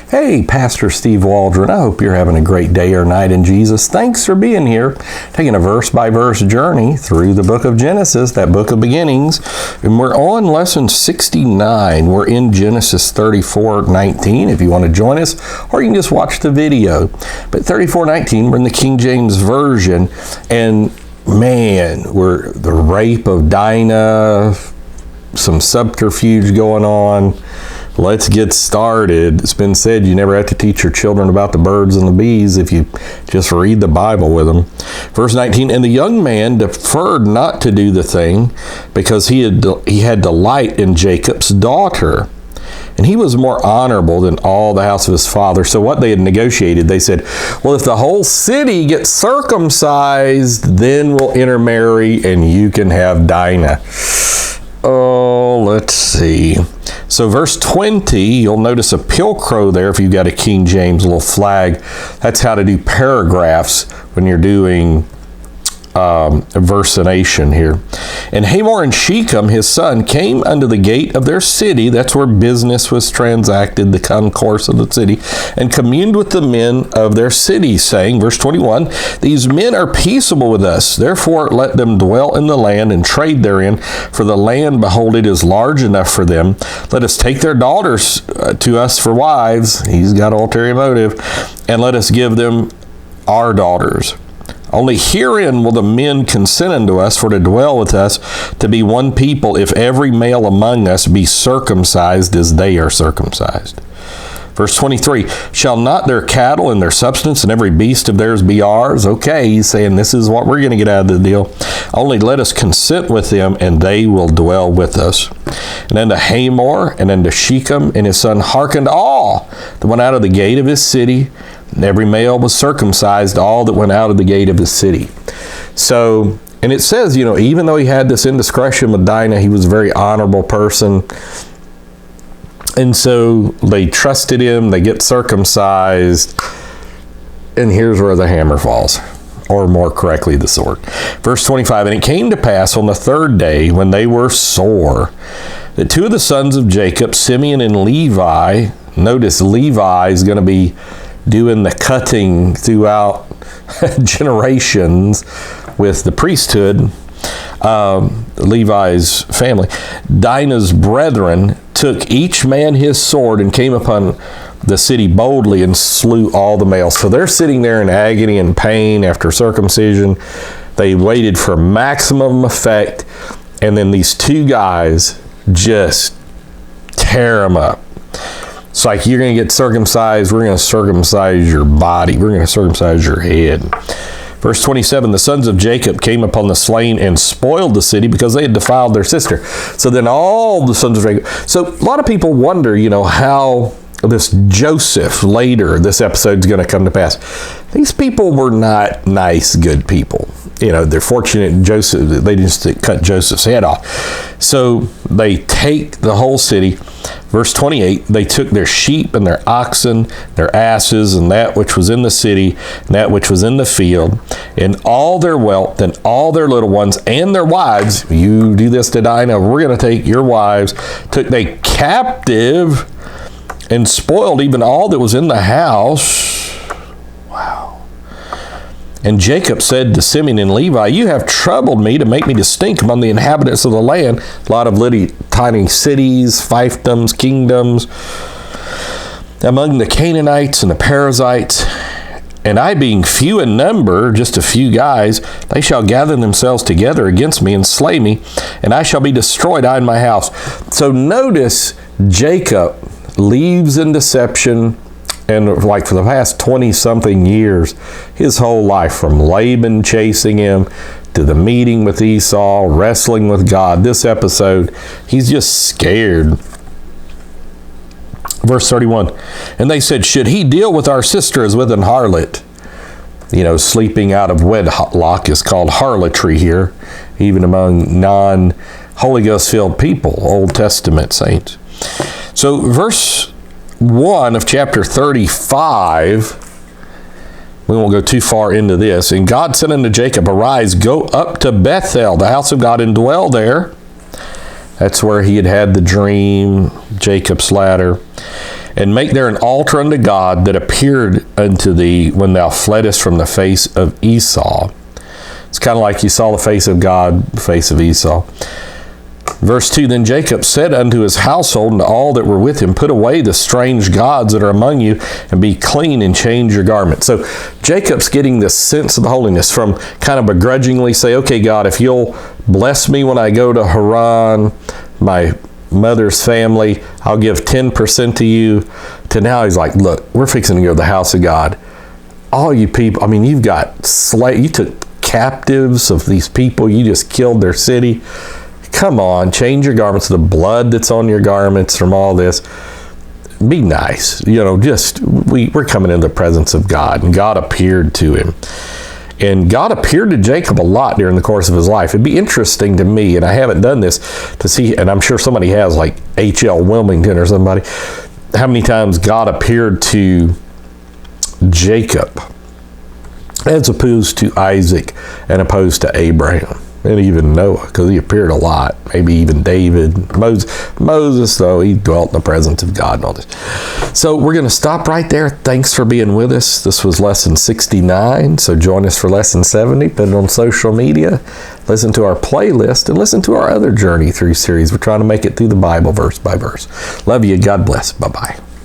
Hey, Pastor Steve Waldron. I hope you're having a great day or night in Jesus. Thanks for being here, taking a verse-by-verse journey through the book of Genesis, that book of beginnings. And we're on lesson 69. We're in Genesis 34:19 if you want to join us, or you can just watch the video. But 34:19, we're in the King James Version, and man, we're the rape of Dinah, some subterfuge going on. Let's get started. It's been said you never have to teach your children about the birds and the bees if you just read the Bible with them. Verse 19, and the young man deferred not to do the thing because he had delight in Jacob's daughter. And he was more honorable than all the house of his father. So what they had negotiated, they said, well, if the whole city gets circumcised, then we'll intermarry and you can have Dinah. Oh, let's see. So verse 20, you'll notice a pilcrow there if you've got a King James little flag. That's how to do paragraphs when you're doing versination here. And Hamor and Shechem, his son, came unto the gate of their city. That's where business was transacted, the concourse of the city, and communed with the men of their city, saying, verse 21, these men are peaceable with us. Therefore let them dwell in the land and trade therein, for the land, behold, it is large enough for them. Let us take their daughters to us for wives. He's got ulterior motive. And let us give them our daughters. Only herein will the men consent unto us for to dwell with us, to be one people, if every male among us be circumcised as they are circumcised. Verse 23, shall not their cattle and their substance and every beast of theirs be ours? Okay, he's saying this is what we're going to get out of the deal. Only let us consent with them, and they will dwell with us. And unto Hamor and unto Shechem and his son hearkened all that went out of the gate of his city. And every male was circumcised, all that went out of the gate of his city. So, and it says, even though he had this indiscretion with Dinah, he was a very honorable person. And so they trusted him, they get circumcised, and here's where the hammer falls, or more correctly, the sword. Verse 25, and it came to pass on the third day, when they were sore, that two of the sons of Jacob, Simeon and Levi, notice Levi is going to be doing the cutting throughout generations with the priesthood, Levi's family. Dinah's brethren took each man his sword and came upon the city boldly and slew all the males. So they're sitting there in agony and pain after circumcision. They waited for maximum effect, and then these two guys just tear them up. It's like, you're going to get circumcised, we're going to circumcise your body, we're going to circumcise your head. Verse 27, the sons of Jacob came upon the slain and spoiled the city because they had defiled their sister. So then all the sons of Jacob. So a lot of people wonder, how this Joseph later, this episode's going to come to pass. These people were not nice, good people. They're fortunate Joseph, they just cut Joseph's head off. So they take the whole city. Verse 28, they took their sheep and their oxen, their asses, and that which was in the city, and that which was in the field, and all their wealth, and all their little ones, and their wives. You do this to Dinah, we're going to take your wives. Took they captive and spoiled even all that was in the house. Wow. And Jacob said to Simeon and Levi, you have troubled me to make me to stink among the inhabitants of the land. A lot of little tiny cities, fiefdoms, kingdoms, among the Canaanites and the Perizzites. And I being few in number, just a few guys, they shall gather themselves together against me and slay me, and I shall be destroyed, I and my house. So notice Jacob leaves in deception, and like for the past 20-something years, his whole life, from Laban chasing him to the meeting with Esau, wrestling with God, this episode, he's just scared. Verse 31, and they said, should he deal with our sister as with an harlot? Sleeping out of wedlock is called harlotry here, even among non-Holy Ghost-filled people, Old Testament saints. So verse 1 of chapter 35, we won't go too far into this. And God said unto Jacob, arise, go up to Bethel, the house of God, and dwell there. That's where he had the dream, Jacob's ladder. and make there an altar unto God that appeared unto thee when thou fleddest from the face of Esau. It's kind of like you saw the face of God, the face of Esau. Verse 2, then Jacob said unto his household and to all that were with him, put away the strange gods that are among you, and be clean and change your garment. So Jacob's getting this sense of the holiness from kind of begrudgingly say, okay, God, if you'll bless me when I go to Haran, my mother's family, I'll give 10% to you, to now he's like, look, we're fixing to go to the house of God. All you people, I mean, you've got you took captives of these people, you just killed their city. Come on, change your garments, the blood that's on your garments from all this. Be nice. We're coming into the presence of God, and God appeared to him. And God appeared to Jacob a lot during the course of his life. It'd be interesting to me, and I haven't done this, to see, and I'm sure somebody has, like H.L. Wilmington or somebody, how many times God appeared to Jacob as opposed to Isaac and opposed to Abraham. And even Noah, because he appeared a lot. Maybe even David. Moses, though, he dwelt in the presence of God and all this. So we're going to stop right there. Thanks for being with us. This was lesson 69. So join us for lesson 70. Put it on social media. Listen to our playlist and listen to our other Journey Through series. We're trying to make it through the Bible verse by verse. Love you. God bless. Bye-bye.